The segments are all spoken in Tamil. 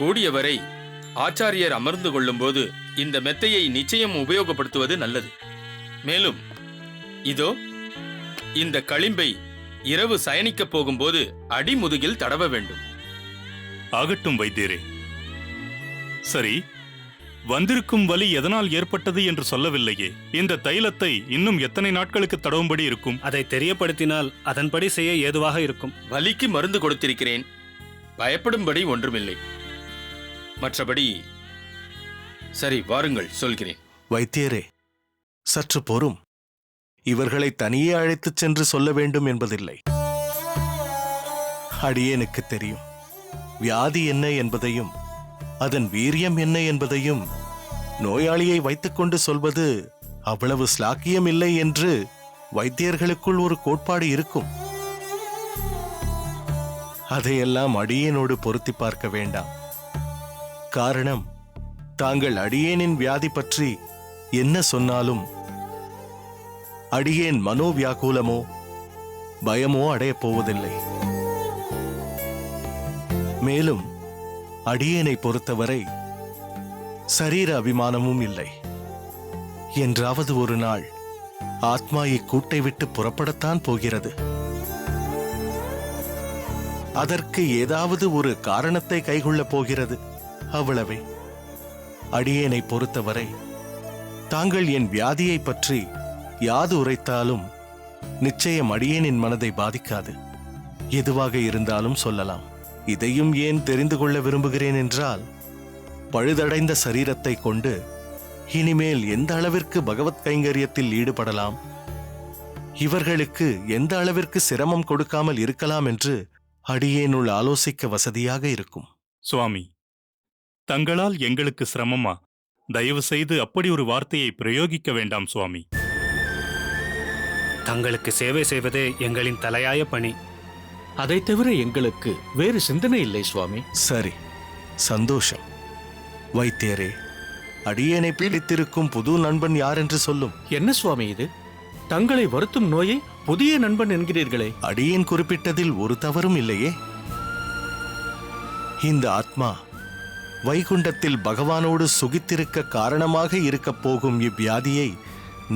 கூடியவரை ஆச்சாரியர் அமர்ந்து கொள்ளும்போது இந்த மெத்தையை நிச்சயம் உபயோகப்படுத்துவது நல்லது. மேலும் இதோ இந்த களிம்பை இரவு சயனிக்கப் போகும்போது அடிமுதுகில் தடவ வேண்டும். ஆகட்டும் வைத்தியரே. சரி, வந்திருக்கும் வலி எதனால் ஏற்பட்டது என்று சொல்லவில்லையே. இந்த தைலத்தை இன்னும் எத்தனை நாட்களுக்கு தடவும்படி இருக்கும்? அதை தெரியப்படுத்தினால் அதன்படி செய்ய ஏதுவாக இருக்கும். வலிக்கு மருந்து கொடுத்திருக்கிறேன், பயப்படும்படி ஒன்றுமில்லை. மற்றபடி சரி, வாருங்கள், சொல்கிறேன். வைத்தியரே, சற்று பொறும். இவர்களை தனியே அழைத்துச் சென்று சொல்ல வேண்டும் என்பதில்லை. அடியேனுக்கு தெரியும். வியாதி என்ன என்பதையும் அதன் வீரியம் என்ன என்பதையும் நோயாளியை வைத்துக்கொண்டு சொல்வது அவ்வளவு ஸ்லாக்கியம் இல்லை என்று வைத்தியர்களுக்குள் ஒரு கோட்பாடு இருக்கும். அதையெல்லாம் அடியேனோடு பொருத்தி பார்க்க வேண்டாம். காரணம், தாங்கள் அடியேனின் வியாதி பற்றி என்ன சொன்னாலும் அடியேன் மனோவியாகுலமோ பயமோ அடையப் போவதில்லை. மேலும் அடியேனை பொறுத்தவரை சரீர அபிமானமும் இல்லை. என்றாவது ஒரு நாள் ஆத்மா இக்கூட்டை விட்டு புறப்படத்தான் போகிறது. அதற்கு ஏதாவது ஒரு காரணத்தை கைகொள்ளப் போகிறது, அவ்வளவே. அடியேனை பொறுத்தவரை தாங்கள் என் வியாதியை பற்றி யாது உரைத்தாலும் நிச்சயம் அடியேனின் மனதை பாதிக்காது. எதுவாக இருந்தாலும் சொல்லலாம். இதையும் ஏன் தெரிந்து கொள்ள விரும்புகிறேன் என்றால், பழுதடைந்த சரீரத்தை கொண்டு இனிமேல் எந்த அளவிற்கு பகவத் கைங்கரியத்தில் ஈடுபடலாம், இவர்களுக்கு எந்த அளவிற்கு சிரமம் கொடுக்காமல் இருக்கலாம் என்று அடியேனுள் ஆலோசிக்க வசதியாக இருக்கும். சுவாமி, தங்களால் எங்களுக்கு சிரமமா? தயவு செய்து அப்படி ஒரு வார்த்தையை பிரயோகிக்க வேண்டாம் சுவாமி. தங்களுக்கு சேவை செய்வதே எங்களின் தலையாய பணி. அதை தவிர எங்களுக்கு வேறு சிந்தனை இல்லை சுவாமி. சரி, சந்தோஷம். வைத்தியரே, அடியேனை பீடித்திருக்கும் புது நண்பன் யார் என்று சொல்லும். என்ன சுவாமி இது? தங்களை வருத்தும் நோயை புதிய நண்பன் என்கிறீர்களே. அடியேன் குறிப்பிட்டதில் ஒரு தவறும் இல்லையே. இந்த ஆத்மா வைகுண்டத்தில் பகவானோடு சுகித்திருக்க காரணமாக இருக்கப் போகும் இவ்வியாதியை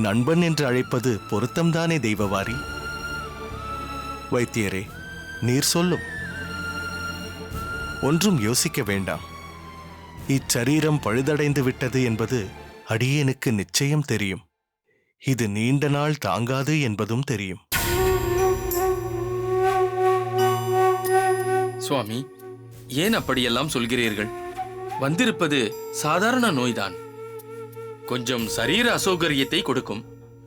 நண்பன் என்று அழைப்பது பொருத்தம்தானே தெய்வவாரி? வைத்தியரே, நீர் சொல்லும். ஒன்றும் யோசிக்க வேண்டாம். இச்சரீரம் பழுதடைந்து விட்டது என்பது அடியேனுக்கு நிச்சயம் தெரியும். இது நீண்ட நாள் தாங்காது என்பதும் தெரியும். சுவாமி, ஏன் அப்படியெல்லாம் சொல்கிறீர்கள்? வந்திருப்பது சாதாரண நோய்தான். கொஞ்சம் சரீர அசௌகரியத்தை கொடுக்கும்,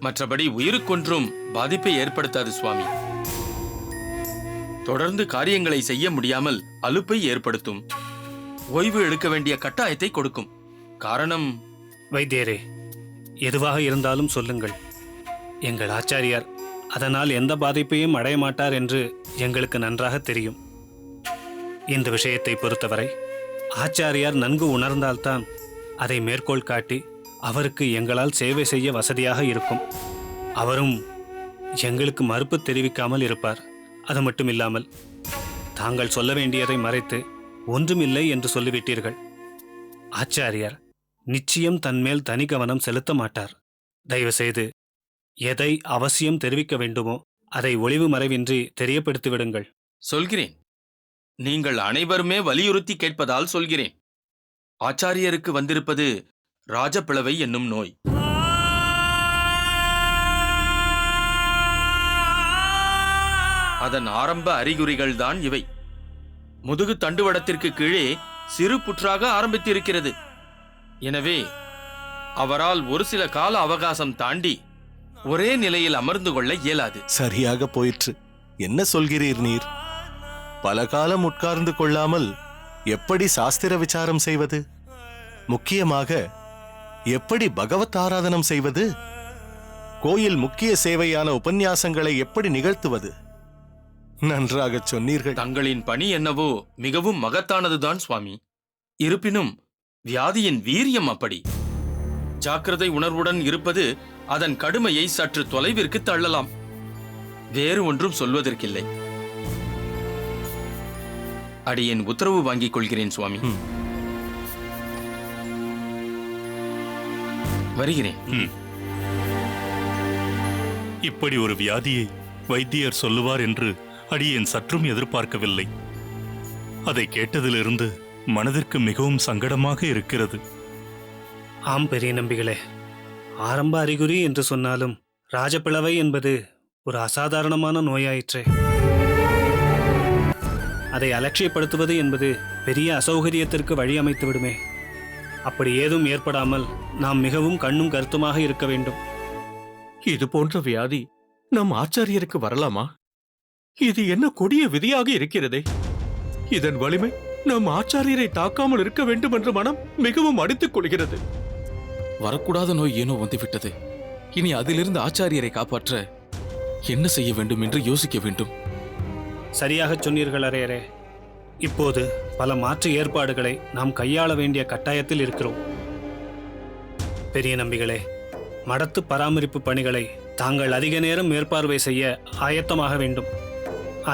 மற்றபடி உயிருக்கொன்றும் பாதிப்பை ஏற்படுத்தாது சுவாமி. தொடர்ந்து காரியங்களை செய்ய முடியாமல் அலுப்பை ஏற்படுத்தும், ஓய்வு எடுக்க வேண்டிய கட்டாயத்தை கொடுக்கும். காரணம்... வைத்தியரே, எதுவாக இருந்தாலும் சொல்லுங்கள். எங்கள் ஆச்சாரியார் அதனால் எந்த பாதிப்பையும் அடைய மாட்டார் என்று எங்களுக்கு நன்றாக தெரியும். இந்த விஷயத்தை பொறுத்தவரை ஆச்சாரியார் நன்கு உணர்ந்தால்தான் அதை மேற்கோள் காட்டி அவருக்கு எங்களால் சேவை செய்ய வசதியாக இருக்கும். அவரும் எங்களுக்கு மறுப்பு தெரிவிக்காமல் இருப்பார். அது மட்டும் இல்லாமல் தாங்கள் சொல்ல வேண்டியதை மறைத்து ஒன்றுமில்லை என்று சொல்லிவிட்டீர்கள். ஆச்சாரியார் நிச்சயம் தன்மேல் தனி கவனம் செலுத்த மாட்டார். தயவு செய்து எதை அவசியம் தெரிவிக்க வேண்டுமோ அதை ஒளிவு மறைவின்றி தெரியப்படுத்திவிடுங்கள். சொல்கிறேன். நீங்கள் அனைவருமே வலியுறுத்தி கேட்பதால் சொல்கிறேன். ஆச்சாரியருக்கு வந்திருப்பது ராஜப்பிளவை என்னும் நோய். அதன் ஆரம்ப அறிகுறிகள் தான் இவை. முதுகு தண்டுவடத்திற்கு கீழே சிறு புற்றாக ஆரம்பித்திருக்கிறது. எனவே அவரால் ஒரு சில கால அவகாசம் தாண்டி ஒரே நிலையில் அமர்ந்து கொள்ள இயலாது. சரியாக போயிற்று. என்ன சொல்கிறீர் நீர்? பல காலம் உட்கார்ந்து கொள்ளாமல் எப்படி சாஸ்திர விசாரம் செய்வது? முக்கியமாக எப்படி பகவத் ஆராதனம் செய்வது? கோயில் முக்கிய சேவையான உபன்யாசங்களை எப்படி நிகழ்த்துவது? நன்றாக சொன்னீர்கள். தங்களின் பணி என்னவோ மிகவும் மகத்தானதுதான் சுவாமி. இருப்பினும் வியாதியின் வீரியம் அப்படி. ஜாக்கிரதை உணர்வுடன் இருப்பது அதன் கடுமையை சற்று தொலைவிற்கு தள்ளலாம். வேறு ஒன்றும் சொல்வதற்கில்லை. அடியேன் உத்தரவு வாங்கிக் கொள்கிறேன் சுவாமி. வருகிறேன். இப்படி ஒரு வியாதியை வைத்தியர் சொல்லுவார் என்று அடியேன் சற்றும் எதிர்பார்க்கவில்லை. அதை கேட்டதிலிருந்து மனதிற்கு மிகவும் சங்கடமாக இருக்கிறது. ஆம் பெரிய நம்பிகளே, ஆரம்ப அறிகுறி என்று சொன்னாலும் ராஜபிளவை என்பது ஒரு அசாதாரணமான நோயாயிற்றே. அதை அலட்சியப்படுத்துவது என்பது பெரிய அசௌகரியத்திற்கு வழி அமைத்து விடுமே. அப்படி ஏதும் ஏற்படாமல் நாம் மிகவும் கண்ணும் கருத்துமாக இருக்க வேண்டும். இது போன்ற வியாதி நம் ஆச்சாரியருக்கு வரலாமா? இது என்ன கொடிய விதியாக இருக்கிறதே. இதன் வலிமை நம் ஆச்சாரியரை தாக்காமல் இருக்க வேண்டும் என்ற மனம் மிகவும் அடித்துக் கொள்கிறது. வரக்கூடாத நோய் ஏனோ வந்துவிட்டது. இனி அதிலிருந்து ஆச்சாரியரை காப்பாற்ற என்ன செய்ய வேண்டும் என்று யோசிக்க வேண்டும். சரியாக சொன்னீர்கள் அரையரே. இப்போது பல மாற்று ஏற்பாடுகளை நாம் கையாள வேண்டிய கட்டாயத்தில் இருக்கிறோம். பெரிய நம்பிகளே, மடத்து பராமரிப்பு பணிகளை தாங்கள் அதிக நேரம் மேற்பார்வை செய்ய ஆயத்தமாக வேண்டும்.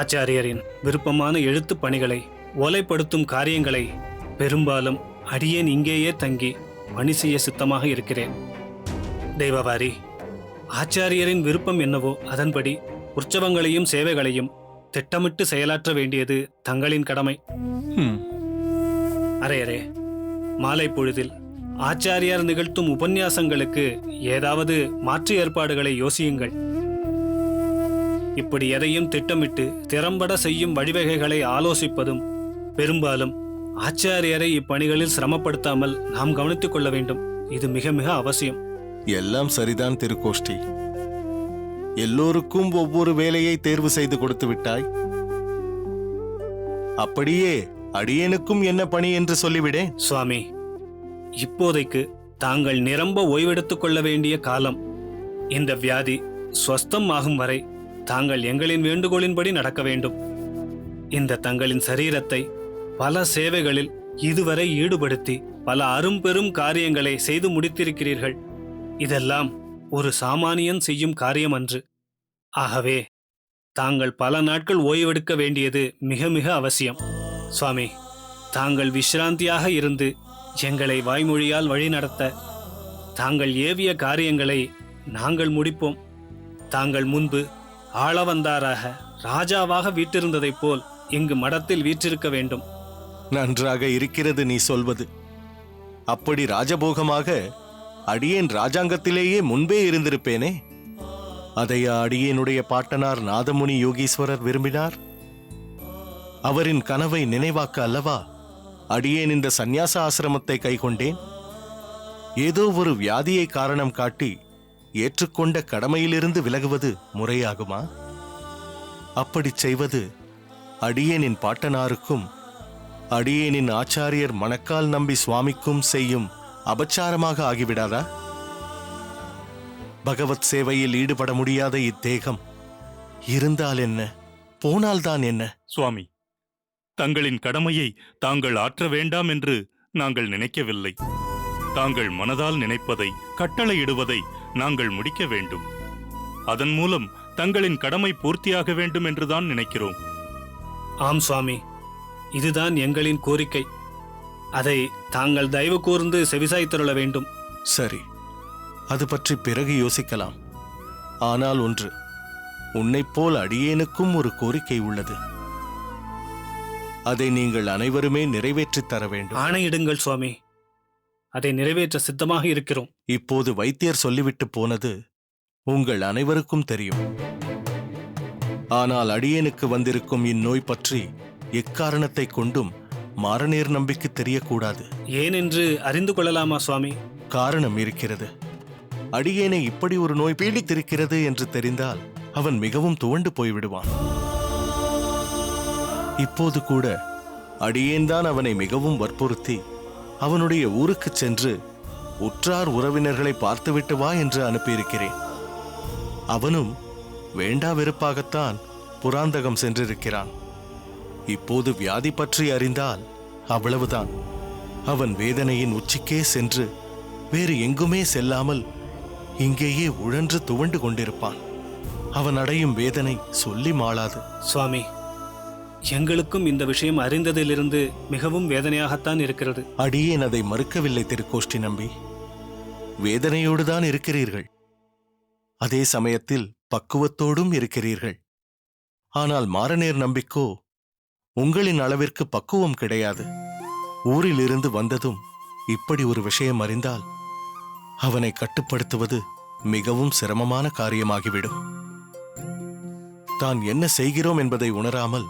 ஆச்சாரியரின் விருப்பமான எழுத்து பணிகளை, ஓலைப்படுத்தும் காரியங்களை பெரும்பாலும் அடியேன் இங்கேயே தங்கி பணி செய்ய சித்தமாக இருக்கிறேன். தெய்வவாரி, ஆச்சாரியரின் விருப்பம் என்னவோ அதன்படி உற்சவங்களையும் சேவைகளையும் திட்டமிட்டு செயலாற்ற வேண்டியது தங்களின் கடமை. அரையரே, மாலை பொழுதில் ஆச்சாரியார் நிகழ்த்தும் உபன்யாசங்களுக்கு ஏதாவது மாற்று ஏற்பாடுகளை யோசியுங்கள். இப்படி எதையும் திட்டமிட்டு திறம்பட செய்யும் வழிவகைகளை ஆலோசிப்பதும் பெரும்பாலும் ஆச்சாரியரை இப்பணிகளில் சிரமப்படுத்தாமல் நாம் கவனித்துக் கொள்ள வேண்டும். இது மிக மிக அவசியம். எல்லாம் சரிதான் திருக்கோஷ்டி. எல்லோருக்கும் ஒவ்வொரு வேலையை தேர்வு செய்து கொடுத்து விட்டாய். அப்படியே அடியேனுக்கும் என்ன பணி என்று சொல்லிவிடேன். சுவாமி, இப்போதைக்கு தாங்கள் நிரம்ப ஓய்வெடுத்துக் கொள்ள வேண்டிய காலம். இந்த வியாதி ஸ்வஸ்தம் ஆகும் வரை தாங்கள் எங்களின் வேண்டுகோளின்படி நடக்க வேண்டும். இந்த தங்களின் சரீரத்தை பல சேவைகளில் இதுவரை ஈடுபடுத்தி பல அரும்பெரும் காரியங்களை செய்து முடித்திருக்கிறீர்கள். இதெல்லாம் ஒரு சாமானியன் செய்யும் காரியம் அன்று. ஆகவே தாங்கள் பல நாட்கள் ஓய்வெடுக்க வேண்டியது மிக மிக அவசியம். சுவாமி, தாங்கள் விசிராந்தியாக இருந்து எங்களை வாய்மொழியால் வழிநடத்த தாங்கள் ஏவிய காரியங்களை நாங்கள் முடிப்போம். தாங்கள் முன்பு ஆளவந்தாராக ராஜாவாக வீற்றிருந்ததைப் போல் இங்கு மடத்தில் வீற்றிருக்க வேண்டும். நன்றாக இருக்கிறது நீ சொல்வது. அப்படி ராஜபோகமாக அடியேன் ராஜாங்கத்திலேயே முன்பே இருந்திருப்பேனே. அதையா அடியேனுடைய பாட்டனார் நாதமுனி யோகீஸ்வரர் விரும்பினார்? அவரின் கனவை நினைவாக்க அல்லவா அடியேன் இந்த சந்நியாச ஆசிரமத்தை கைக்கொண்டேன். ஏதோ ஒரு வியாதியை காரணம் காட்டி ஏற்றுக்கொண்ட கடமையிலிருந்து விலகுவது முறையாகுமா? அப்படி செய்வது அடியேனின் பாட்டனாருக்கும் அடியேனின் ஆச்சாரியர் மணக்கால் நம்பி சுவாமிக்கும் செய்யும் அபச்சாரமாக ஆகிவிடாதா? பகவத் சேவையில் ஈடுபட முடியாத இத்தேகம் இருந்தால் என்ன, போனால்தான் என்ன? சுவாமி, தங்களின் கடமையை தாங்கள் ஆற்ற வேண்டாம் என்று நாங்கள் நினைக்கவில்லை. தாங்கள் மனதால் நினைப்பதை, கட்டளையிடுவதை நாங்கள் முடிக்க வேண்டும். அதன் மூலம் தங்களின் கடமை பூர்த்தியாக வேண்டும் என்றுதான் நினைக்கிறோம். ஆம் சுவாமி, இதுதான் எங்களின் கோரிக்கை. அதை தாங்கள் தயவு கூர்ந்து செவிசாய்த்தருள வேண்டும். சரி, அது பற்றி பிறகு யோசிக்கலாம். ஆனால் ஒன்று, உன்னைப்போல் அடியேனுக்கும் ஒரு கோரிக்கை உள்ளது. அதை நீங்கள் அனைவருமே நிறைவேற்றித் தர வேண்டும். ஆணையிடுங்கள் சுவாமி, அதை நிறைவேற்ற சித்தமாக இருக்கிறோம். இப்போது வைத்தியர் சொல்லிவிட்டு போனது உங்கள் அனைவருக்கும் தெரியும். ஆனால் அடியேனுக்கு வந்திருக்கும் இந்நோய் பற்றி எக்காரணத்தை கொண்டும் மாரநேர் நம்பிக்கு தெரியக்கூடாது. ஏனென்று அறிந்து கொள்ளலாமா சுவாமி? காரணம் இருக்கிறது. அடியேனை இப்படி ஒரு நோய் பீடித்திருக்கிறது என்று தெரிந்தால் அவன் மிகவும் துவண்டு போய்விடுவான். இப்போது கூட அடியேன்தான் அவனை மிகவும் வற்புறுத்தி அவனுடைய ஊருக்குச் சென்று உற்றார் உறவினர்களை பார்த்துவிட்டு வா என்று அனுப்பியிருக்கிறேன். அவனும் வேண்டா வெறுப்பாகத்தான் புராந்தகம் சென்றிருக்கிறான். இப்போது வியாதி பற்றி அறிந்தால் அவ்வளவுதான். அவன் வேதனையின் உச்சிக்கே சென்று வேறு எங்குமே செல்லாமல் இங்கேயே உழன்று துவண்டு கொண்டிருப்பான். அவன் அடையும் வேதனை சொல்லி மாளாது. சுவாமி, எங்களுக்கும் இந்த விஷயம் அறிந்ததிலிருந்து மிகவும் வேதனையாகத்தான் இருக்கிறது. அடியேன் அதை மறுக்கவில்லை திருக்கோஷ்டி நம்பி. வேதனையோடுதான் இருக்கிறீர்கள். அதே சமயத்தில் பக்குவத்தோடும் இருக்கிறீர்கள். ஆனால் மாரநேர் நம்பிக்கோ உங்களின் அளவிற்கு பக்குவம் கிடையாது. ஊரிலிருந்து வந்ததும் இப்படி ஒரு விஷயம் அறிந்தால் அவனை கட்டுப்படுத்துவது மிகவும் சிரமமான காரியமாகிவிடும். தான் என்ன செய்கிறோம் என்பதை உணராமல்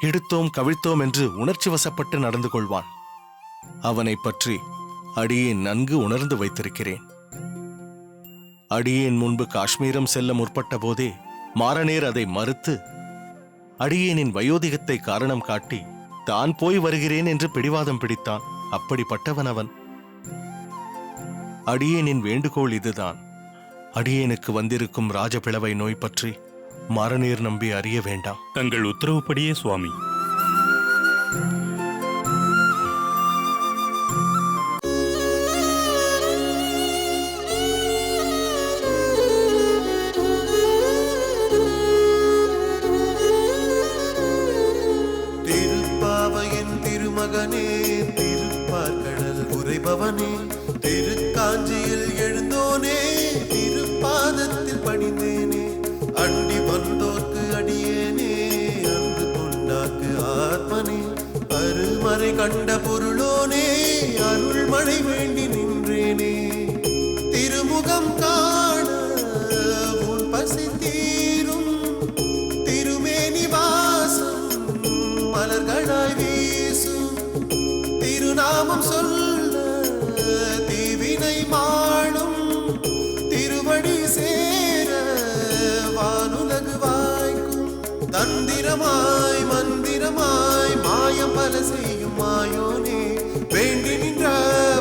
எடுத்தோம் கவிழ்த்தோம் என்று உணர்ச்சி வசப்பட்டு நடந்து கொள்வான். அவனை பற்றி அடியேன் நன்கு உணர்ந்து வைத்திருக்கிறேன். அடியேன் முன்பு காஷ்மீரம் செல்ல முற்பட்ட போதே மாரநேர் அதை மறுத்து அடியேனின் வயோதிகத்தை காரணம் காட்டி தான் போய் வருகிறேன் என்று பிடிவாதம் பிடித்தான். அப்படிப்பட்டவன் அவன். அடியேனின் வேண்டுகோள் இதுதான். அடியேனுக்கு வந்திருக்கும் ராஜபிளவை நோய் பற்றி மாரநேர் நம்பி அறிய வேண்டாம். தங்கள் உத்தரவுப்படியே சுவாமி. திருப்பாவையின் திருமகனே, திருப்பார்கடல் உரைபவனே, திருக்காஞ்சியில் எழுந்தோனே, திருப்பாதத்தில் பணிந்தேனே, அண்டி வந்தோர்க்கு அடியேனே, அன்று கொண்டாக்கு ஆத்மனே, அருமறை கண்ட பொருளோனே, அருள்மழை வேண்டி நின்றேனே, திருமுகம் காண உன் பசி தீரும், திருமேனி வாசம் மலர்களாய் வீசும், திருநாமம் சொல்ல தீவினை மாளும், திருவடி சேர வானுலகு வாய்க்கும், தந்திரமாய் மந்திரமாய் மாயம் பல செய்யும் மாயோனே, வேண்டி நின்ற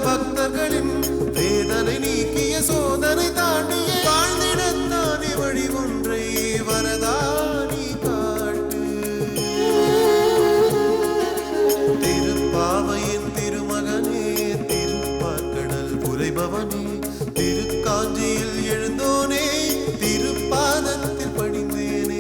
பக்தர்களின் வேதனை நீக்கிய சோதனை தாண்டிய வாழ்ந்திடத்தானே வழி ஒன்றை வரதானி காட்டு. திருப்பாவையின் திருமகனே, திருப்பார்கடல் உரைபவனே, திருக்காஞ்சியில் எழுந்தோனே, திருப்பாதத்தில் பணிந்தேனே.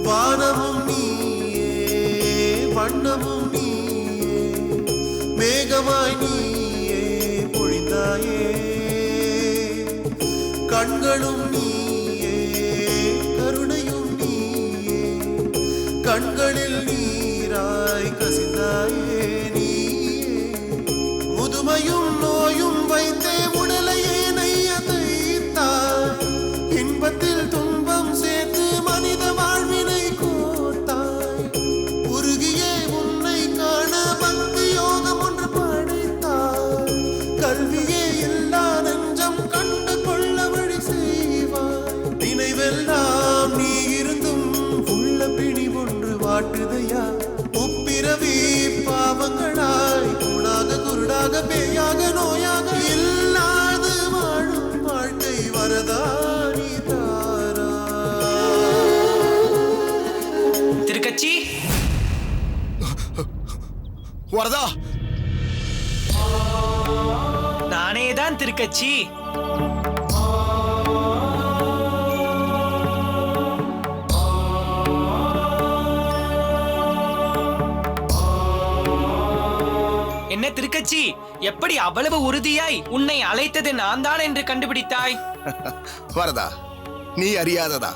வானமும் நீயே, வண்ணமும் நீயே, மேகமாய் நீயே பொழிந்தாயே, கண்களும் நீயே, கருணையும் நீயே, கண்களில் நீராய் கசிந்தாயே நீயே, முதுமையும் நோயும் வைத்தே உடலையே நெய்ய தைத்தாய், இன்பத்தில் துன்பம் சேர்த்து மனித வாழ்வினை கோத்தாய், உருகியே உன்னை காண பக்தி யோகம் ஒன்று படைத்தாய், கல்வியே இல்லா நெஞ்சம் கண்டு கொள்ள வழி செய்வாய், நினைவெல்லாம் நீ இருந்தும் உள்ள பிணி ஒன்று வாட்டுதையா, முப்பிறவி பாவங்களாய் கூடாக குருடாக பேயாக நோயாக இல்லாது வாழும் வாழ்க்கை வரதானி தாரா. திருக்கச்சி வரதா, நானேதான் திருக்கச்சி. என்ன திருக்கச்சி, எப்படி அவ்வளவு உறுதியாய் உன்னை அழைத்தது நான் தான் என்று கண்டுபிடித்தாய்? வரதா, நீ அறியாததா?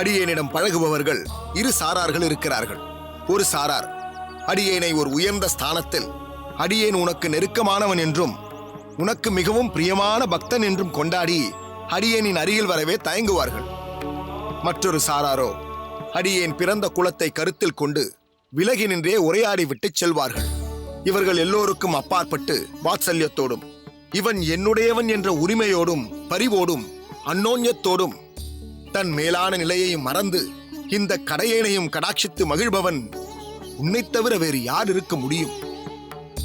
அடியேனிடம் பழகுபவர்கள் இரு சாரார்கள் இருக்கிறார்கள். ஒரு சாரார் அடியேனை ஒரு உயர்ந்த ஸ்தானத்தில் அடியேன் உனக்கு நெருக்கமானவன் என்றும் உனக்கு மிகவும் பிரியமான பக்தன் என்றும் கொண்டாடி அடியேனின் அருகில் வரவே தயங்குவார்கள். மற்றொரு சாராரோ அடியேன் பிறந்த குலத்தை கருத்தில் கொண்டு விலகி நின்றே உரையாடி விட்டு செல்வார்கள். இவர்கள் எல்லோருக்கும் அப்பாற்பட்டு வாத்சல்யத்தோடும் இவன் என்னுடையவன் என்ற உரிமையோடும் பரிவோடும் அந்யோன்யத்தோடும் தன் மேலான நிலையையும் மறந்து இந்த கடையேனையும் கடாட்சித்து மகிழ்பவன் உன்னைத் தவிர வேறு யார் இருக்க முடியும்?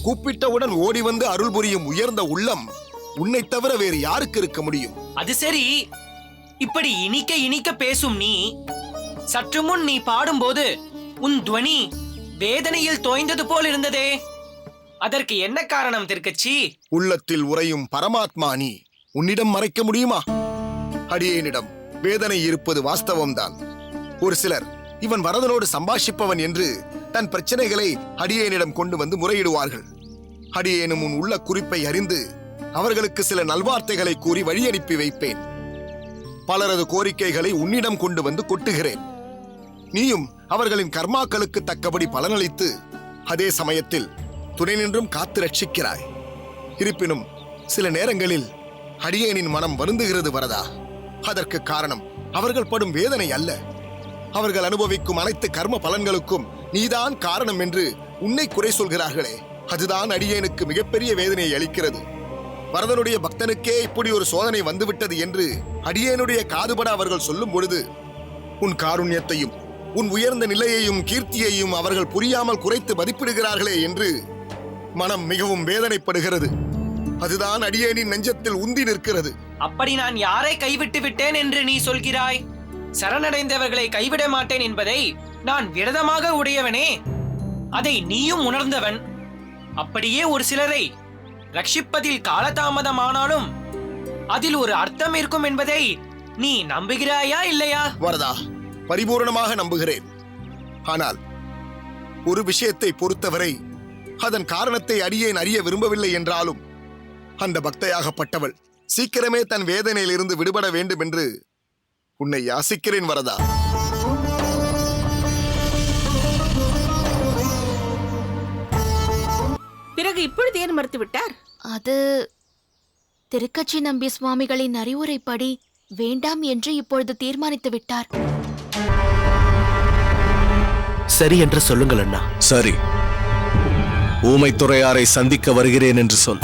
கூப்பிட்டவுடன் ஓடி வந்து அருள் புரியும் உயர்ந்த உள்ளம் உன்னைத் தவிர வேறு யாருக்கு இருக்க முடியும்? அது சரி, இப்படி இனிக்க இனிக்க பேசும் நீ, சற்று முன் நீ பாடும்போது உன் துவனி வேதனையில் தோய்ந்தது போல் இருந்ததே. அதற்கு என்ன காரணம் திருக்கச்சி? உள்ளத்தில் உறையும் பரமாத்மா நீ உன்னிடம் மறைக்க முடியுமா? அடியேனிடம் வேதனை இருப்பது வாஸ்தவம்தான். ஒரு சிலர் இவன் வரதனோடு சம்பாஷிப்பவன் என்று தன் பிரச்சனைகளை அடியேனிடம் கொண்டு வந்து முறையிடுவார்கள். அடியேனும் உன் உள்ள குறிப்பை அறிந்து அவர்களுக்கு சில நல்வார்த்தைகளை கூறி வழியனுப்பி வைப்பேன். பலரது கோரிக்கைகளை உன்னிடம் கொண்டு வந்து கொட்டுகிறேன். நீயும் அவர்களின் கர்மாக்களுக்கு தக்கபடி பலனளித்து அதே சமயத்தில் துணை நின்றும் காத்து ரட்சிக்கிறாய். இருப்பினும் சில நேரங்களில் அடியேனின் மனம் வருந்துகிறது வரதா. அதற்கு காரணம் அவர்கள் படும் வேதனை அல்ல. அவர்கள் அனுபவிக்கும் அனைத்து கர்ம பலன்களுக்கும் நீதான் காரணம் என்று உன்னை குறை சொல்கிறார்களே, அதுதான் அடியேனுக்கு மிகப்பெரிய வேதனையை அளிக்கிறது. வரதனுடைய பக்தனுக்கே இப்படி ஒரு சோதனை வந்துவிட்டது என்று அடியேனுடைய காதுபட அவர்கள் சொல்லும் பொழுது உன் காருண்யத்தையும் உன் உயர்ந்த நிலையையும் கீர்த்தியையும் அவர்கள் புரியாமல் குறைத்து மதிப்பிடுகிறார்களே என்று மனம் மிகவும் வேதனைப்படுகிறது. அதுதான் அடியேனின் நெஞ்சத்தில் உந்தி நிற்கிறது. அப்படி நான் யாரை கைவிட்டு விட்டேன் என்று நீ சொல்கிறாய்? சரணடைந்தவர்களை கைவிட மாட்டேன் என்பதை நான் விரதமாக உடையவனே. அதை நீயும் உணர்ந்தவன். அப்படியே ஒரு சிலரை ரட்சிப்பதில் காலதாமதமானாலும் அதில் ஒரு அர்த்தம் இருக்கும் என்பதை நீ நம்புகிறாயா இல்லையா? வரதா, பரிபூர்ணமாக நம்புகிறேன். ஆனால் ஒரு விஷயத்தை பொறுத்தவரை அதன் காரணத்தை அடியேன் அறிய விரும்பவில்லை என்றாலும் அந்த பக்தையாகப்பட்டவள் சீக்கிரமே தன் வேதனையிலிருந்து விடுபட வேண்டும் என்று உன்னை யாசிக்கிறேன் வரதா. பிறகு இப்பொழுது ஏன் மறுத்து விட்டார்? அது திருக்கச்சி நம்பி சுவாமிகளின் அறிவுரைப்படி வேண்டாம் என்று இப்பொழுது தீர்மானித்து விட்டார். சரி என்று சொல்லுங்கள் அண்ணா. சரி, ஊமைத்துறையாரை சந்திக்க வருகிறேன் என்று சொல்.